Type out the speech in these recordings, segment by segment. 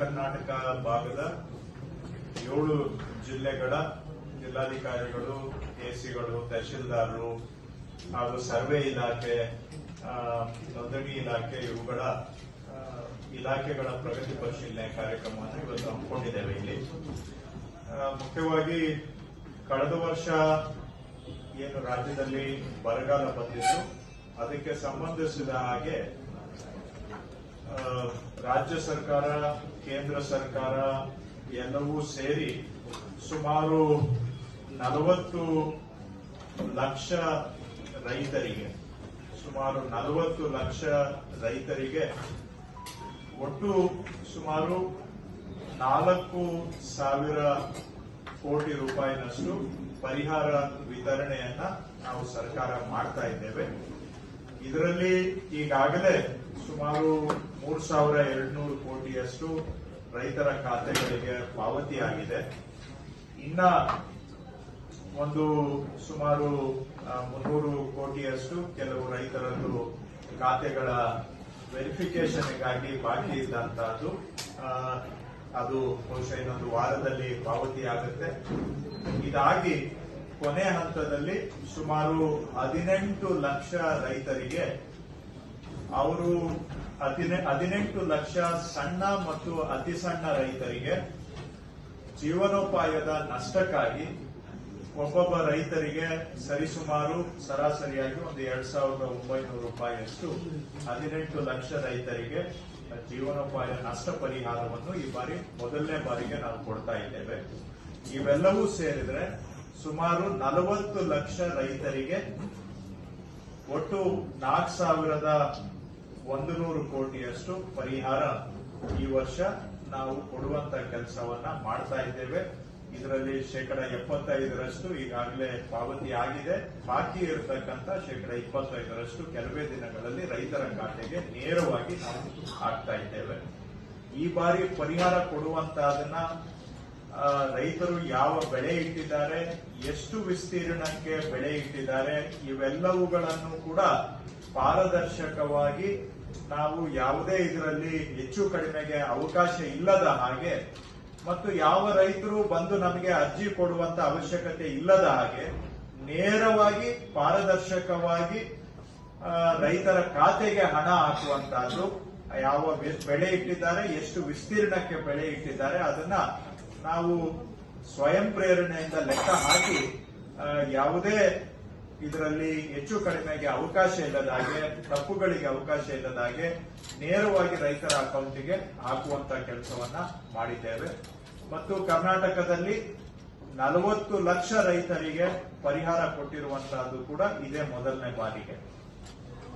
ಕರ್ನಾಟಕ ಭಾಗದ 7 ಜಿಲ್ಲೆಗಳ ಜಿಲ್ಲಾಧಿಕಾರಿಗಳು, ಎಸಿಗಳು, ತಹಶೀಲ್ದಾರರು ಹಾಗೂ ಸರ್ವೆ ಇಲಾಖೆ, ನೋಂದಣಿ ಇಲಾಖೆ ಇವುಗಳ ಇಲಾಖೆಗಳ ಪ್ರಗತಿ ಪರಿಶೀಲನೆ ಕಾರ್ಯಕ್ರಮವನ್ನು ಇವತ್ತು ಹಮ್ಮಿಕೊಂಡಿದ್ದೇವೆ. ಇಲ್ಲಿ ಮುಖ್ಯವಾಗಿ ಕಳೆದ ವರ್ಷ ಏನು ರಾಜ್ಯದಲ್ಲಿ ಬರಗಾಲ ಬಂದಿತ್ತು ಅದಕ್ಕೆ ಸಂಬಂಧಿಸಿದ ಹಾಗೆ ರಾಜ್ಯ ಸರ್ಕಾರ, ಕೇಂದ್ರ ಸರ್ಕಾರ ಎಲ್ಲವೂ ಸೇರಿ ಸುಮಾರು 40 ಲಕ್ಷ ರೈತರಿಗೆ ಒಟ್ಟು ಸುಮಾರು 4,000 ಕೋಟಿ ರೂಪಾಯಿನಷ್ಟು ಪರಿಹಾರ ವಿತರಣೆಯನ್ನ ನಾವು ಸರ್ಕಾರ ಮಾಡ್ತಾ ಇದ್ದೇವೆ. ಇದರಲ್ಲಿ ಈಗಾಗಲೇ ಸುಮಾರು 3,200 ಕೋಟಿಯಷ್ಟು ರೈತರ ಖಾತೆಗಳಿಗೆ ಪಾವತಿಯಾಗಿದೆ. ಇನ್ನ ಒಂದು ಸುಮಾರು 300 ಕೋಟಿಯಷ್ಟು ಕೆಲವು ರೈತರದ್ದು ಖಾತೆಗಳ ವೆರಿಫಿಕೇಶನ್ಗಾಗಿ ಬಾಕಿ ಇದ್ದಂತಹದ್ದು, ಅದು ಬಹುಶಃ ಇನ್ನೊಂದು ವಾರದಲ್ಲಿ ಪಾವತಿಯಾಗುತ್ತೆ. ಇದಾಗಿ ಕೊನೆ ಹಂತದಲ್ಲಿ ಸುಮಾರು 18 ಲಕ್ಷ ರೈತರಿಗೆ ಅವರು 18 ಲಕ್ಷ ಸಣ್ಣ ಮತ್ತು ಅತಿ ಸಣ್ಣ ರೈತರಿಗೆ ಜೀವನೋಪಾಯದ ನಷ್ಟಕ್ಕಾಗಿ ಒಬ್ಬೊಬ್ಬ ರೈತರಿಗೆ ಸರಿಸುಮಾರು ಸರಾಸರಿಯಾಗಿ ಒಂದು 2,900 ರೂಪಾಯಿಯಷ್ಟು 18 ಲಕ್ಷ ರೈತರಿಗೆ ಜೀವನೋಪಾಯ ನಷ್ಟ ಪರಿಹಾರವನ್ನು ಈ ಬಾರಿ ಮೊದಲನೇ ಬಾರಿಗೆ ನಾವು ಕೊಡ್ತಾ ಇದ್ದೇವೆ. ಇವೆಲ್ಲವೂ ಸೇರಿದ್ರೆ ಸುಮಾರು 40 ಲಕ್ಷ ರೈತರಿಗೆ ಒಟ್ಟು 4,100 ಕೋಟಿಯಷ್ಟು ಪರಿಹಾರ ಈ ವರ್ಷ ನಾವು ಕೊಡುವಂತ ಕೆಲಸವನ್ನ ಮಾಡ್ತಾ ಇದ್ದೇವೆ. ಇದರಲ್ಲಿ 75% ಈಗಾಗಲೇ ಪಾವತಿ ಆಗಿದೆ. ಬಾಕಿ ಇರತಕ್ಕಂತ 25% ಕೆಲವೇ ದಿನಗಳಲ್ಲಿ ರೈತರ ಖಾತೆಗೆ ನೇರವಾಗಿ ನಾವು ಹಾಕ್ತಾ ಇದ್ದೇವೆ. ಈ ಬಾರಿ ಪರಿಹಾರ ಕೊಡುವಂತಹದನ್ನ ರೈತರು ಯಾವ ಬೆಳೆ ಇಟ್ಟಿದ್ದಾರೆ, ಎಷ್ಟು ವಿಸ್ತೀರ್ಣಕ್ಕೆ ಬೆಳೆ ಇಟ್ಟಿದ್ದಾರೆ, ಇವೆಲ್ಲವುಗಳನ್ನು ಕೂಡ ಪಾರದರ್ಶಕವಾಗಿ ನಾವು ಯಾವುದೇ ಇದರಲ್ಲಿ ಹೆಚ್ಚು ಕಡಿಮೆಗೆ ಅವಕಾಶ ಇಲ್ಲದ ಹಾಗೆ ಮತ್ತು ಯಾವ ರೈತರು ಬಂದು ನಮಗೆ ಅರ್ಜಿ ಕೊಡುವಂತ ಅವಶ್ಯಕತೆ ಇಲ್ಲದ ಹಾಗೆ ನೇರವಾಗಿ ಪಾರದರ್ಶಕವಾಗಿ ರೈತರ ಖಾತೆಗೆ ಹಣ ಹಾಕುವಂತಹದ್ದು, ಯಾವ ಬೆಳೆ ಇಟ್ಟಿದ್ದಾರೆ, ಎಷ್ಟು ವಿಸ್ತೀರ್ಣಕ್ಕೆ ಬೆಳೆ ಇಟ್ಟಿದ್ದಾರೆ ಅದನ್ನ ನಾವು ಸ್ವಯಂ ಪ್ರೇರಣೆಯಿಂದ ಲೆಕ್ಕ ಹಾಕಿ ಯಾವುದೇ ಇದರಲ್ಲಿ ಹೆಚ್ಚು ಕಡಿಮೆಗೆ ಅವಕಾಶ ಇಲ್ಲದ ಹಾಗೆ, ತಪ್ಪುಗಳಿಗೆ ಅವಕಾಶ ಇಲ್ಲದ ಹಾಗೆ ನೇರವಾಗಿ ರೈತರ ಅಕೌಂಟಿಗೆ ಹಾಕುವಂತ ಕೆಲಸವನ್ನ ಮಾಡಿದ್ದೇವೆ. ಮತ್ತು ಕರ್ನಾಟಕದಲ್ಲಿ 40 ಲಕ್ಷ ರೈತರಿಗೆ ಪರಿಹಾರ ಕೊಟ್ಟಿರುವಂತಹದ್ದು ಕೂಡ ಇದೇ ಮೊದಲನೇ ಬಾರಿಗೆ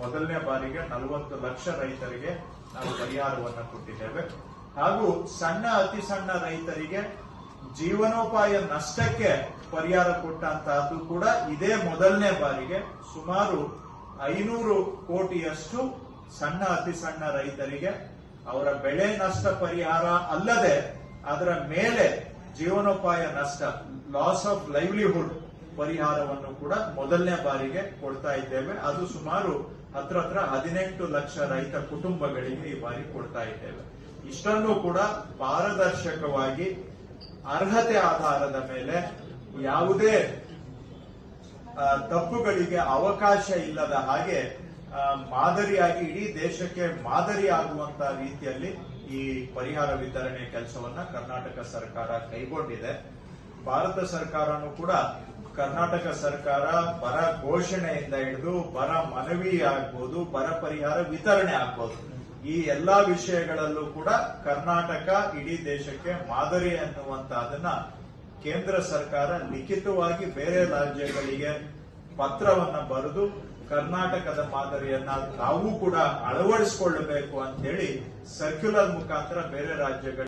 40 ಲಕ್ಷ ರೈತರಿಗೆ ನಾವು ಪರಿಹಾರವನ್ನು ಕೊಟ್ಟಿದ್ದೇವೆ. ಹಾಗೂ ಸಣ್ಣ ಅತಿ ಸಣ್ಣ ರೈತರಿಗೆ ಜೀವನೋಪಾಯ ನಷ್ಟಕ್ಕೆ ಪರಿಹಾರ ಕೊಟ್ಟಂತಹದ್ದು ಕೂಡ ಇದೇ ಮೊದಲನೇ ಬಾರಿಗೆ ಸುಮಾರು 500 ಕೋಟಿಯಷ್ಟು ಸಣ್ಣ ಅತಿ ಸಣ್ಣ ರೈತರಿಗೆ ಅವರ ಬೆಳೆ ನಷ್ಟ ಪರಿಹಾರ ಅಲ್ಲದೆ ಅದರ ಮೇಲೆ ಜೀವನೋಪಾಯ ನಷ್ಟ, ಲಾಸ್ ಆಫ್ ಲೈವ್ಲಿಹುಡ್ ಪರಿಹಾರವನ್ನು ಕೂಡ ಮೊದಲನೇ ಬಾರಿಗೆ ಕೊಡ್ತಾ ಇದ್ದೇವೆ. ಅದು ಸುಮಾರು ಹತ್ರ 18 ಲಕ್ಷ ರೈತ ಕುಟುಂಬಗಳಿಗೆ ಈ ಬಾರಿ ಕೊಡ್ತಾ ಇದ್ದೇವೆ. ಇಷ್ಟನ್ನು ಕೂಡ ಪಾರದರ್ಶಕವಾಗಿ ಅರ್ಹತೆ ಆಧಾರದ ಮೇಲೆ ಯಾವುದೇ ತಪ್ಪುಗಳಿಗೆ ಅವಕಾಶ ಇಲ್ಲದ ಹಾಗೆ ಮಾದರಿಯಾಗಿ ಇಡೀ ದೇಶಕ್ಕೆ ಮಾದರಿ ಆಗುವಂತಹ ರೀತಿಯಲ್ಲಿ ಈ ಪರಿಹಾರ ವಿತರಣೆ ಕೆಲಸವನ್ನ ಕರ್ನಾಟಕ ಸರ್ಕಾರ ಕೈಗೊಂಡಿದೆ. ಭಾರತ ಸರ್ಕಾರನೂ ಕೂಡ ಕರ್ನಾಟಕ ಸರ್ಕಾರ ಬರ ಘೋಷಣೆಯಿಂದ ಹಿಡಿದು ಬರ ಮನವಿ ಆಗ್ಬೋದು, ಬರ ಪರಿಹಾರ ವಿತರಣೆ ಆಗ್ಬೋದು, ಈ ಎಲ್ಲಾ ವಿಷಯಗಳಲ್ಲೂ ಕೂಡ ಕರ್ನಾಟಕ ಇಡೀ ದೇಶಕ್ಕೆ ಮಾದರಿ ಅನ್ನುವಂತಹದನ್ನ ಕೇಂದ್ರ ಸರ್ಕಾರ ಲಿಖಿತವಾಗಿ ಬೇರೆ ರಾಜ್ಯಗಳಿಗೆ ಪತ್ರವನ್ನ ಬರೆದು ಕರ್ನಾಟಕದ ಮಾದರಿಯನ್ನ ತಾವು ಕೂಡ ಅಳವಡಿಸಿಕೊಳ್ಳಬೇಕು ಅಂತ ಹೇಳಿ ಸರ್ಕ್ಯುಲರ್ ಮುಖಾಂತರ ಬೇರೆ ರಾಜ್ಯಗಳಿಗೆ